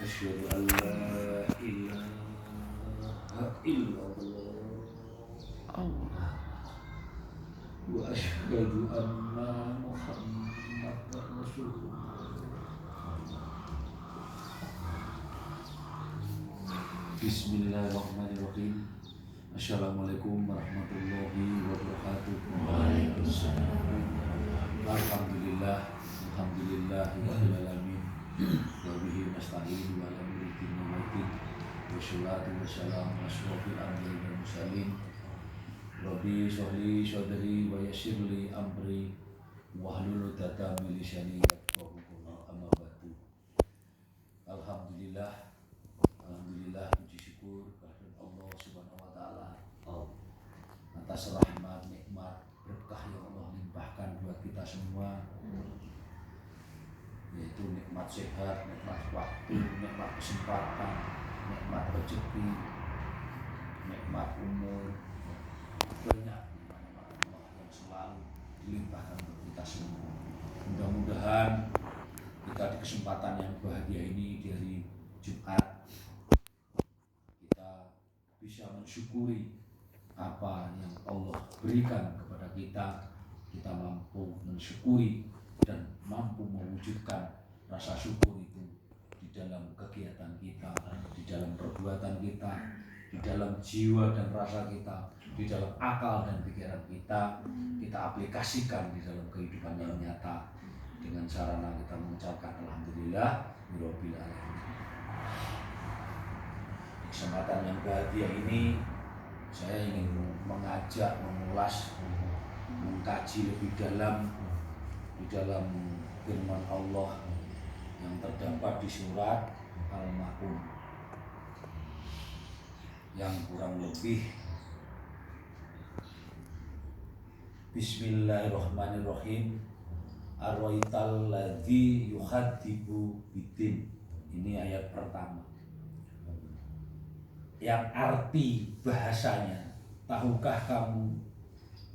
Asyhadu an la ilaha illallah wa asyhadu anna Muhammadar Rasulullah. Bismillahirrahmanirrahim. Assalamualaikum warahmatullahi wabarakatuh. Waalaikumsalam. Alhamdulillah, alhamdulillahirabbil alamin. Wa bihi nasta'in wa ala mulki wa mulkin. Wassalatu wassalamu ala asyrofil anbiya'i wal mursalin. Rabbi shrahli sadri wa yassirli amri wahlul 'uqdatam min lisani yafqahu qawli. Amma ba'du. Alhamdulillah, alhamdulillah, puji syukur kehadirat Allah Subhanahu wa taala atas rahmat, nikmat, berkah yang Allah limpahkan buat kita semua, yaitu nikmat sehat, nikmat waktu, nikmat kesempatan, nikmat rezeki, nikmat umur, banyak nikmat Allah yang selalu dilimpahkan untuk kita semua. Mudah-mudahan kita di kesempatan yang bahagia ini di hari Jumat kita bisa mensyukuri apa yang Allah berikan kepada kita. Kita mampu mensyukuri dan mampu mewujudkan rasa syukur itu di dalam kegiatan kita, di dalam perbuatan kita, di dalam jiwa dan rasa kita, di dalam akal dan pikiran kita. Kita aplikasikan di dalam kehidupan yang nyata dengan sarana kita mengucapkan alhamdulillah rabbil alamin. Kesempatan yang bahagia ini saya ingin mengajak, mengulas, mengkaji lebih dalam di dalam firman Allah yang terdapat di surat Al-Ma'un yang kurang lebih Bismillahirrahmanirrahim. Ar-raital ladzi yuhadzibu bidin. Ini ayat pertama. Yang arti bahasanya, tahukah kamu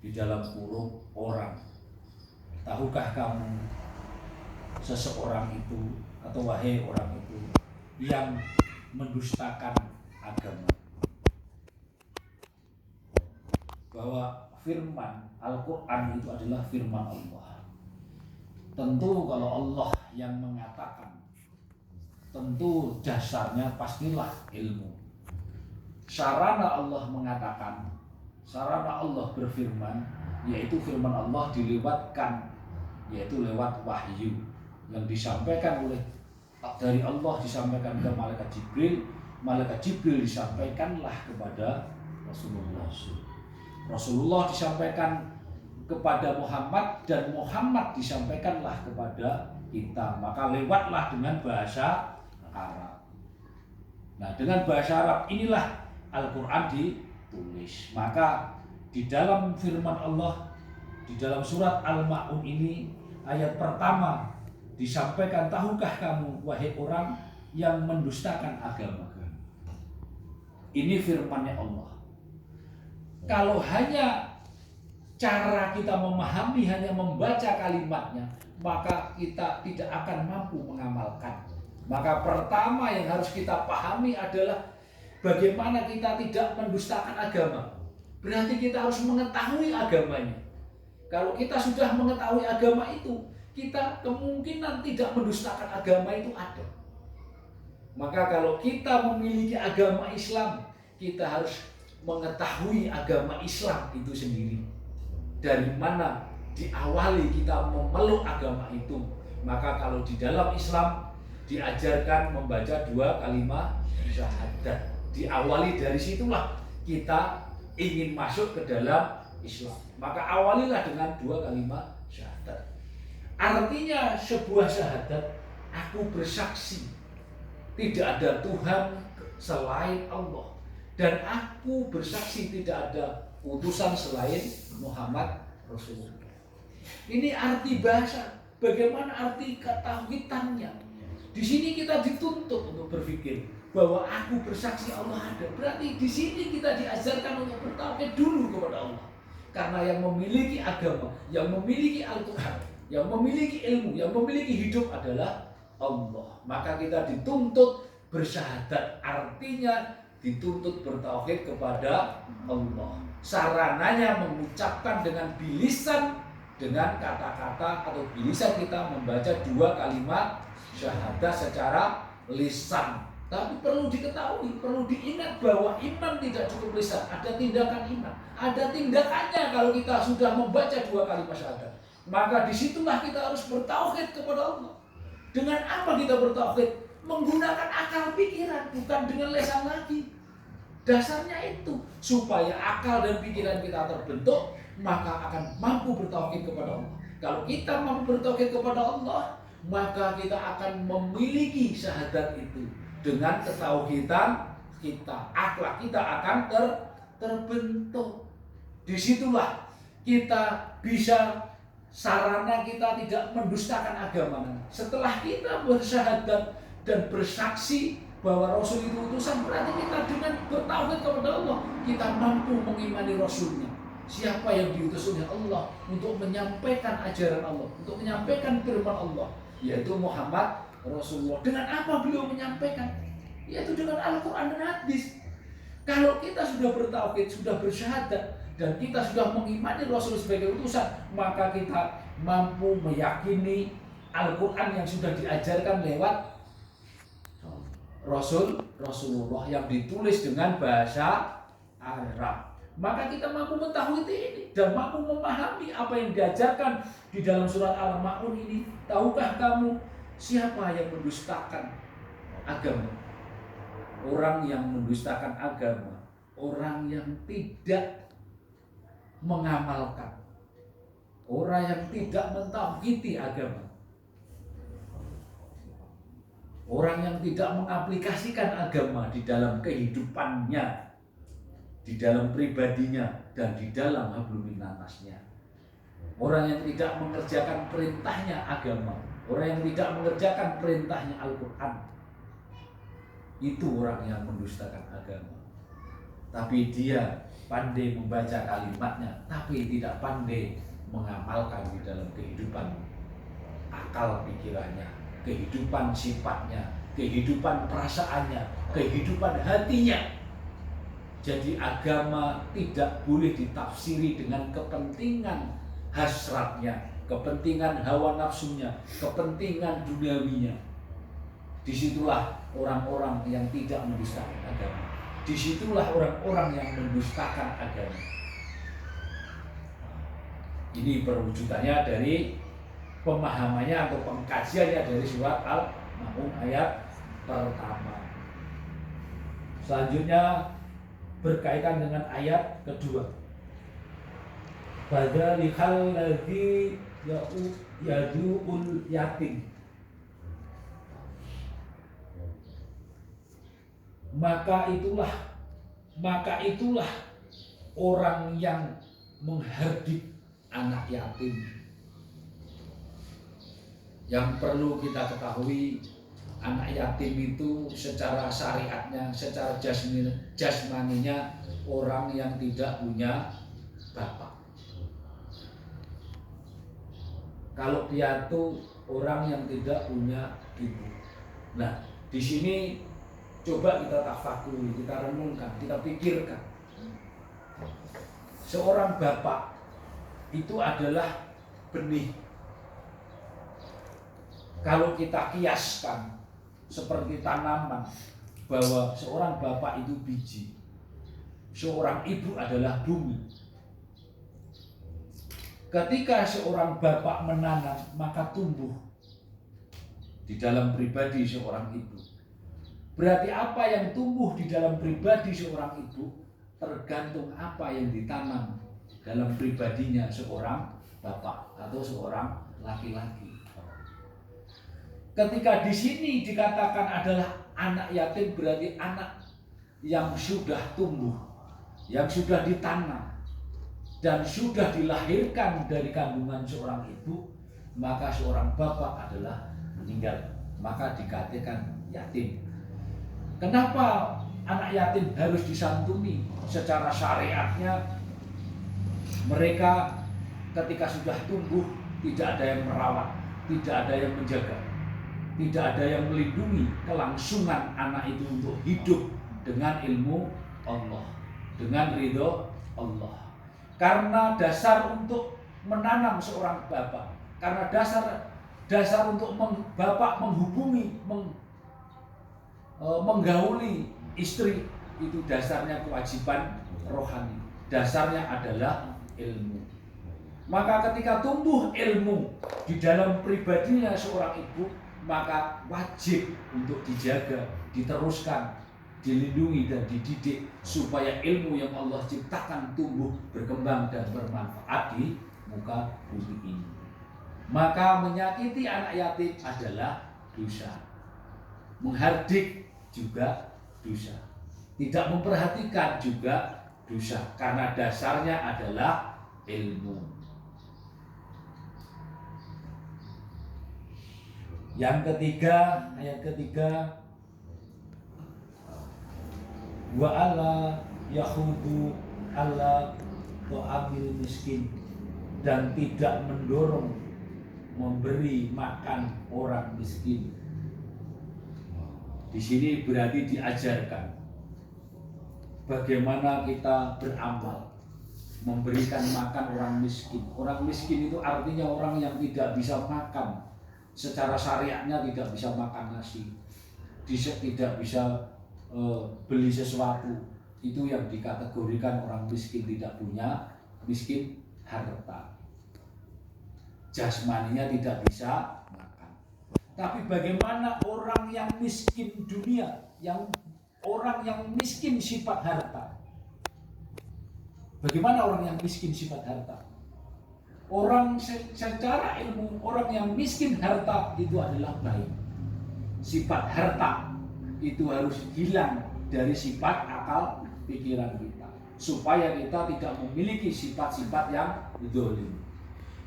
di dalam kurung orang, tahukah kamu seseorang itu atau wahai orang itu yang mendustakan agama? Bahwa firman Al-Quran itu adalah firman Allah. Tentu kalau Allah yang mengatakan, tentu dasarnya pastilah ilmu. Sarana Allah mengatakan, sarana Allah berfirman, yaitu firman Allah dilewatkan, yaitu lewat wahyu yang disampaikan oleh dari Allah, disampaikan ke malaikat Jibril. Malaikat Jibril disampaikanlah kepada Rasulullah. Rasulullah disampaikan kepada Muhammad dan Muhammad disampaikanlah kepada kita. Maka lewatlah dengan bahasa Arab. Nah, dengan bahasa Arab inilah Al-Quran ditulis. Maka di dalam firman Allah, di dalam surat Al-Ma'un ini, ayat pertama disampaikan, tahukah kamu wahai orang yang mendustakan agama? Ini firmannya Allah. Kalau hanya cara kita memahami, hanya membaca kalimatnya, maka kita tidak akan mampu mengamalkan. Maka pertama yang harus kita pahami adalah bagaimana kita tidak mendustakan agama. Berarti kita harus mengetahui agamanya. Kalau kita sudah mengetahui agama itu, kita kemungkinan tidak mendustakan agama itu ada. Maka kalau kita memiliki agama Islam, kita harus mengetahui agama Islam itu sendiri. Dari mana diawali kita memeluk agama itu. Maka kalau di dalam Islam diajarkan membaca 2 kalimat syahadat. Diawali dari situlah kita ingin masuk ke dalam Islam. Maka awalilah dengan 2 kalimat syahadat. Artinya sebuah syahadat, aku bersaksi tidak ada Tuhan selain Allah, dan aku bersaksi tidak ada utusan selain Muhammad Rasulullah. Ini arti bahasa. Bagaimana arti ketauhidannya? Di sini kita dituntut untuk berpikir bahwa aku bersaksi Allah ada. Berarti di sini kita diajarkan untuk bertauhid dulu kepada Allah. Karena yang memiliki agama, yang memiliki Al-Quran, yang memiliki ilmu, yang memiliki hidup adalah Allah. Maka kita dituntut Bersyahadat artinya dituntut bertauhid kepada Allah. Sarananya mengucapkan dengan bilisan, dengan kata-kata atau bilisan kita membaca 2 kalimat syahadat secara lisan. Tapi perlu diketahui, perlu diingat bahwa iman tidak cukup lisan, ada tindakan iman, ada tindakannya. Kalau kita sudah membaca 2 kalimat syahadat, maka disitulah kita harus bertauhid kepada Allah. Dengan apa kita bertauhid? Menggunakan akal pikiran, bukan dengan lisan lagi. Dasarnya itu, supaya akal dan pikiran kita terbentuk, maka akan mampu bertauhid kepada Allah. Kalau kita mampu bertauhid kepada Allah, maka kita akan memiliki syahadat itu. Dengan ketauhidan kita, akhlak kita akan terbentuk. Disitulah kita bisa, sarana kita tidak mendustakan agama. Setelah kita bersyahadat dan bersaksi bahwa Rasul itu utusan, berarti kita dengan bertauhid kepada Allah, kita mampu mengimani Rasulnya. Siapa yang diutus oleh Allah untuk menyampaikan ajaran Allah, untuk menyampaikan firman Allah, yaitu Muhammad Rasulullah. Dengan apa beliau menyampaikan? Yaitu dengan Al-Quran dan hadis. Kalau kita sudah bertauhid, sudah bersyahadat, dan kita sudah mengimani Rasul sebagai utusan, maka kita mampu meyakini Al-Quran yang sudah diajarkan lewat Rasulullah yang ditulis dengan bahasa Arab. Maka kita mampu mengetahui ini dan mampu memahami apa yang diajarkan di dalam surat Al-Ma'un ini. Tahukah kamu siapa yang mendustakan agama? Orang yang mendustakan agama, orang yang tidak mengamalkan, orang yang tidak mentauhidi agama, orang yang tidak mengaplikasikan agama di dalam kehidupannya, di dalam pribadinya, dan di dalam hablum minannasnya. Orang yang tidak mengerjakan perintahnya agama, orang yang tidak mengerjakan perintahnya Al-Quran, itu orang yang mendustakan agama. Tapi dia pandai membaca kalimatnya, tapi tidak pandai mengamalkan di dalam kehidupan akal pikirannya, kehidupan sifatnya, kehidupan perasaannya, kehidupan hatinya. Jadi agama tidak boleh ditafsiri dengan kepentingan hasratnya, kepentingan hawa nafsunya, kepentingan duniawinya. Disitulah orang-orang yang tidak mendustakan agama. Disitulah orang-orang yang mendustakan agama. Ini perwujudannya dari pemahamannya atau pengkajiannya dari surat Al-Ma'un ayat pertama. Selanjutnya berkaitan dengan ayat kedua. Fadzalika ladzi yad'ul yatim. Maka itulah orang yang menghardik anak yatim. Yang perlu kita ketahui, anak yatim itu secara syariatnya, secara jasmaninya orang yang tidak punya bapak. Kalau piatu orang yang tidak punya ibu. Nah, di sini coba kita tafakuri, kita renungkan, kita pikirkan. Seorang bapak itu adalah benih. Kalau kita kiaskan seperti tanaman, bahwa seorang bapak itu biji, seorang ibu adalah bumi. Ketika seorang bapak menanam, maka tumbuh di dalam pribadi seorang ibu. Berarti apa yang tumbuh di dalam pribadi seorang ibu tergantung apa yang ditanam dalam pribadinya seorang bapak atau seorang laki-laki. Ketika di sini dikatakan adalah anak yatim, berarti anak yang sudah tumbuh, yang sudah ditanam, dan sudah dilahirkan dari kandungan seorang ibu, maka seorang bapak adalah meninggal, maka dikatakan yatim. Kenapa anak yatim harus disantuni? Secara syariatnya mereka ketika sudah tumbuh tidak ada yang merawat, tidak ada yang menjaga. Tidak ada yang melindungi kelangsungan anak itu untuk hidup dengan ilmu Allah, dengan ridho Allah. Karena dasar untuk menanam seorang bapak, karena dasar untuk bapak menghubungi, menggauli istri, itu dasarnya kewajiban rohani. Dasarnya adalah ilmu. Maka ketika tumbuh ilmu di dalam pribadinya seorang ibu, maka wajib untuk dijaga, diteruskan, dilindungi dan dididik supaya ilmu yang Allah ciptakan tumbuh, berkembang dan bermanfaat di muka bumi ini. Maka menyakiti anak yatim adalah dosa. Menghardik juga dosa. Tidak memperhatikan juga dosa, karena dasarnya adalah ilmu. Yang ketiga, ayat ketiga, wa ala yahudu ala ta'amil miskin, dan tidak mendorong memberi makan orang miskin. Di sini berarti diajarkan bagaimana kita beramal, memberikan makan orang miskin. Orang miskin itu artinya orang yang tidak bisa makan. Secara syariatnya tidak bisa makan nasi, tidak bisa beli sesuatu. Itu yang dikategorikan orang miskin, tidak punya, miskin harta. Jasmaninya tidak bisa makan. Tapi bagaimana orang yang miskin dunia, orang yang miskin sifat harta? Bagaimana orang yang miskin sifat harta? Orang secara ilmu, orang yang miskin harta itu adalah baik. Sifat harta itu harus hilang dari sifat akal pikiran kita, supaya kita tidak memiliki sifat-sifat yang zalim.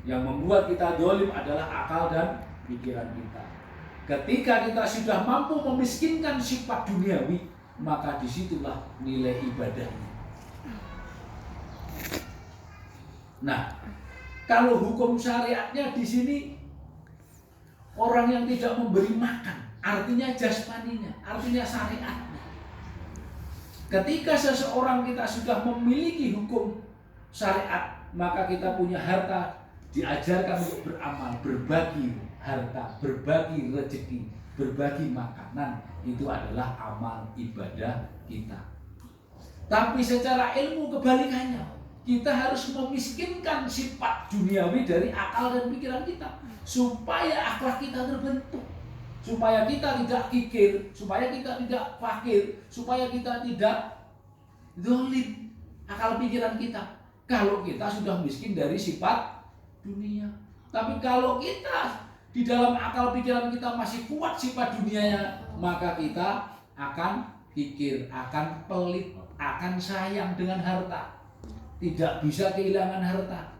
Yang membuat kita zalim adalah akal dan pikiran kita. Ketika kita sudah mampu memiskinkan sifat duniawi, maka disitulah nilai ibadahnya. Nah, kalau hukum syariatnya di sini, orang yang tidak memberi makan, artinya jasmaninya, artinya syariatnya. Ketika seseorang kita sudah memiliki hukum syariat, maka kita punya harta, diajarkan untuk beramal, berbagi harta, berbagi rezeki, berbagi makanan. Itu adalah amal ibadah kita. Tapi secara ilmu kebalikannya, kita harus memiskinkan sifat duniawi dari akal dan pikiran kita, supaya akhlak kita terbentuk, supaya kita tidak kikir, supaya kita tidak fakir, supaya kita tidak zalim akal pikiran kita. Kalau kita sudah miskin dari sifat dunia. Tapi kalau kita di dalam akal pikiran kita masih kuat sifat dunianya, maka kita akan kikir, akan pelit, akan sayang dengan harta. Tidak bisa kehilangan harta.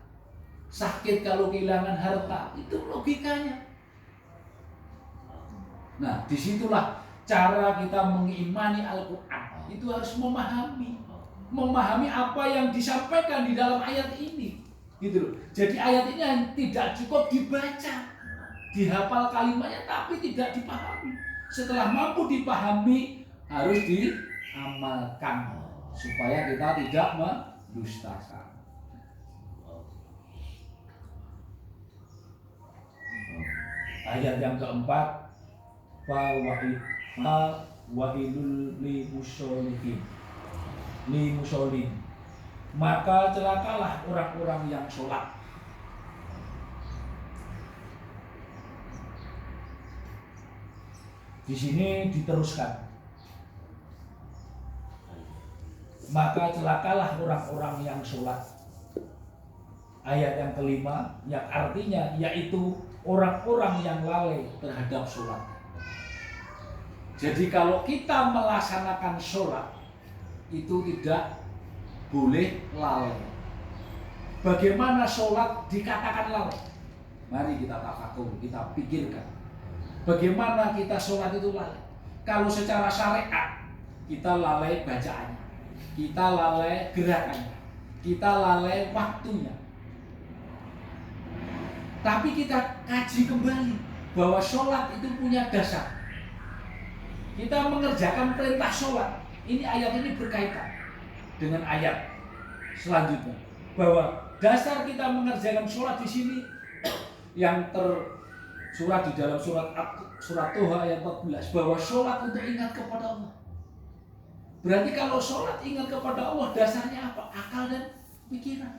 Sakit kalau kehilangan harta. Itu logikanya. Nah, disitulah cara kita mengimani Al-Quran. Itu harus memahami apa yang disampaikan di dalam ayat ini. Gitu loh. Jadi ayat ini tidak cukup dibaca, dihafal kalimatnya, tapi tidak dipahami. Setelah mampu dipahami, harus diamalkan supaya kita tidak mendustakan. Ayat yang keempat, wailul li musholin, maka celakalah orang-orang yang sholat. Di sini diteruskan, maka celakalah orang-orang yang sholat. Ayat yang kelima, yang artinya yaitu orang-orang yang lalai terhadap sholat. Jadi kalau kita melaksanakan sholat, itu tidak boleh lalai. Bagaimana sholat dikatakan lalai? Mari kita tafakur, kita pikirkan. Bagaimana kita sholat itu lalai? Kalau secara syariat, kita lalai bacaannya, kita lalai gerakannya, kita lalai waktunya. Tapi kita kaji kembali, bahwa sholat itu punya dasar. Kita mengerjakan perintah sholat. Ini ayat ini berkaitan dengan ayat selanjutnya. Bahwa dasar kita mengerjakan sholat di sini yang tersurat di dalam surat Toha ayat 14, bahwa sholat untuk ingat kepada Allah. Berarti kalau sholat ingat kepada Allah, dasarnya apa? Akal dan pikiran.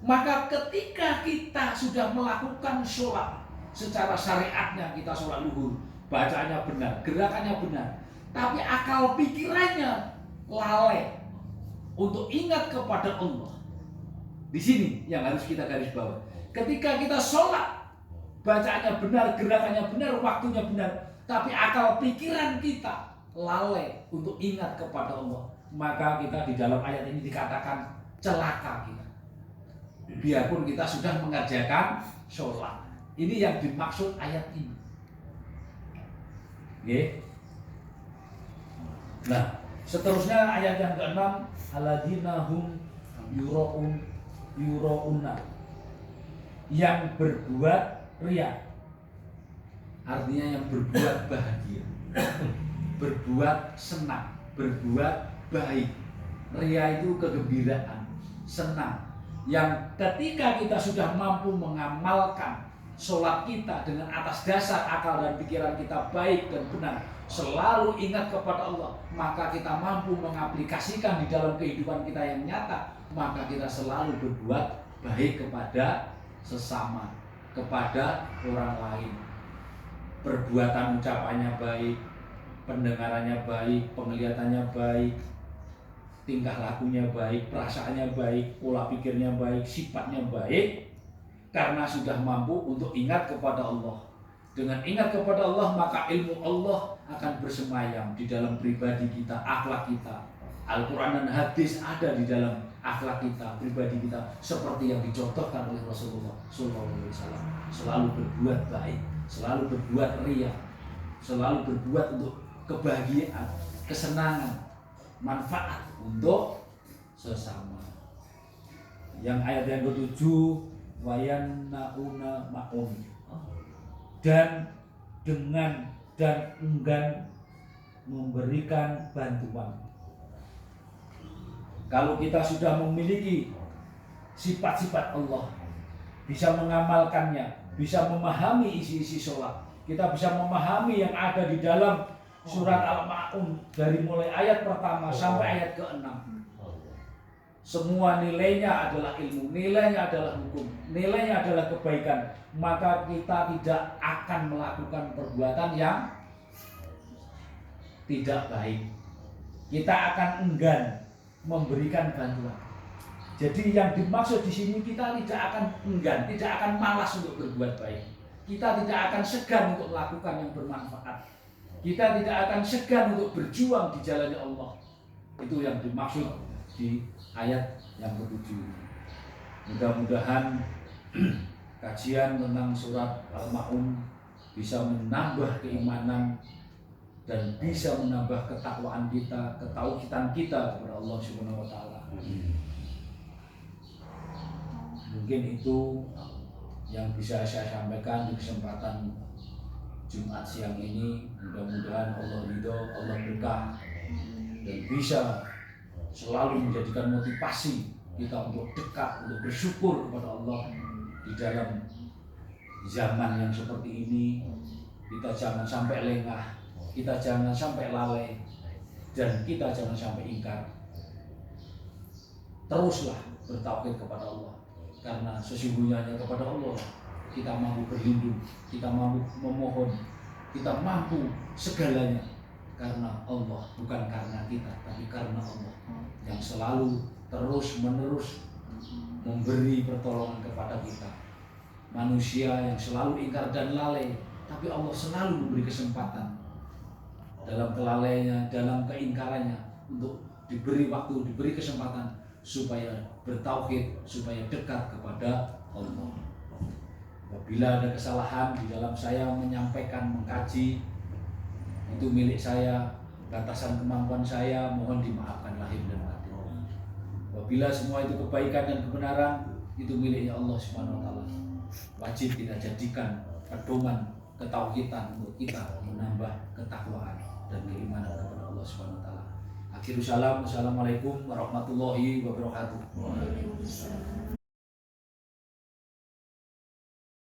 Maka ketika kita sudah melakukan sholat secara syariatnya, kita sholat luhur, bacaannya benar, gerakannya benar, tapi akal pikirannya lalai untuk ingat kepada Allah. Di sini yang harus kita garis bawah. Ketika kita sholat, bacaannya benar, gerakannya benar, waktunya benar, tapi akal pikiran kita lalai untuk ingat kepada Allah, maka kita di dalam ayat ini dikatakan celaka kita. Biarpun kita sudah mengerjakan sholat. Ini yang dimaksud ayat ini. Oke. Nah, seterusnya ayat yang ke-6, alladzina hum yurauna, yang berbuat riya. Artinya yang berbuat bahagia, berbuat senang, berbuat baik. Riya itu kegembiraan, senang. Yang ketika kita sudah mampu mengamalkan sholat kita dengan atas dasar akal dan pikiran kita baik dan benar, selalu ingat kepada Allah, maka kita mampu mengaplikasikan di dalam kehidupan kita yang nyata, maka kita selalu berbuat baik kepada sesama, kepada orang lain. Perbuatan ucapannya baik, pendengarannya baik, penglihatannya baik, tingkah lakunya baik, perasaannya baik, pola pikirnya baik, sifatnya baik, karena sudah mampu untuk ingat kepada Allah. Dengan ingat kepada Allah, maka ilmu Allah akan bersemayam di dalam pribadi kita, akhlak kita. Al-Quran dan hadis ada di dalam akhlak kita, pribadi kita, seperti yang dicontohkan oleh Rasulullah SAW. Selalu berbuat baik, selalu berbuat riya, selalu berbuat untuk kebahagiaan, kesenangan, manfaat untuk sesama. Yang ayat yang ke-7, wayannauna ma'un, dan dengan dan enggan memberikan bantuan. Kalau kita sudah memiliki sifat-sifat Allah, bisa mengamalkannya, bisa memahami isi-isi sholat, kita bisa memahami yang ada di dalam surat Al-Ma'un dari mulai ayat pertama sampai ayat ke-6. Semua nilainya adalah ilmu, nilainya adalah hukum, nilainya adalah kebaikan. Maka kita tidak akan melakukan perbuatan yang tidak baik. Kita akan enggan memberikan bantuan. Jadi yang dimaksud di sini, kita tidak akan enggan, tidak akan malas untuk berbuat baik. Kita tidak akan segan untuk melakukan yang bermanfaat. Kita tidak akan segan untuk berjuang di jalannya Allah. Itu yang dimaksud di ayat yang ke-7. Mudah-mudahan kajian tentang surat Al-Ma'un bisa menambah keimanan dan bisa menambah ketakwaan kita, ketauhidan kita kepada Allah Subhanahu wa taala. Mungkin itu yang bisa saya sampaikan di kesempatan Jumat siang ini. Mudah-mudahan Allah ridho, Allah berkah, dan bisa selalu menjadikan motivasi kita untuk dekat, untuk bersyukur kepada Allah di dalam zaman yang seperti ini. Kita jangan sampai lengah, kita jangan sampai lalai, dan kita jangan sampai ingkar. Teruslah bertauhid kepada Allah, karena sesungguhnya hanya kepada Allah kita mampu berlindung, kita mampu memohon, kita mampu segalanya. Karena Allah, bukan karena kita, tapi karena Allah yang selalu terus-menerus memberi pertolongan kepada kita. Manusia yang selalu ingkar dan lalai, tapi Allah selalu memberi kesempatan dalam kelalaiannya, dalam keingkarannya, untuk diberi waktu, diberi kesempatan supaya bertauhid, supaya dekat kepada Allah. Apabila ada kesalahan di dalam saya menyampaikan, mengkaji, itu milik saya, batasan kemampuan saya, mohon dimaafkan lahir dan batin. Apabila semua itu kebaikan dan kebenaran, itu miliknya Allah Subhanahu wa taala. Wajib kita jadikan pedoman ketauhidan untuk kita menambah ketakwaan dan keimanan kepada Allah Subhanahu wa taala. Akhirul salam, wassalamualaikum warahmatullahi wabarakatuh. Waalaikumsalam.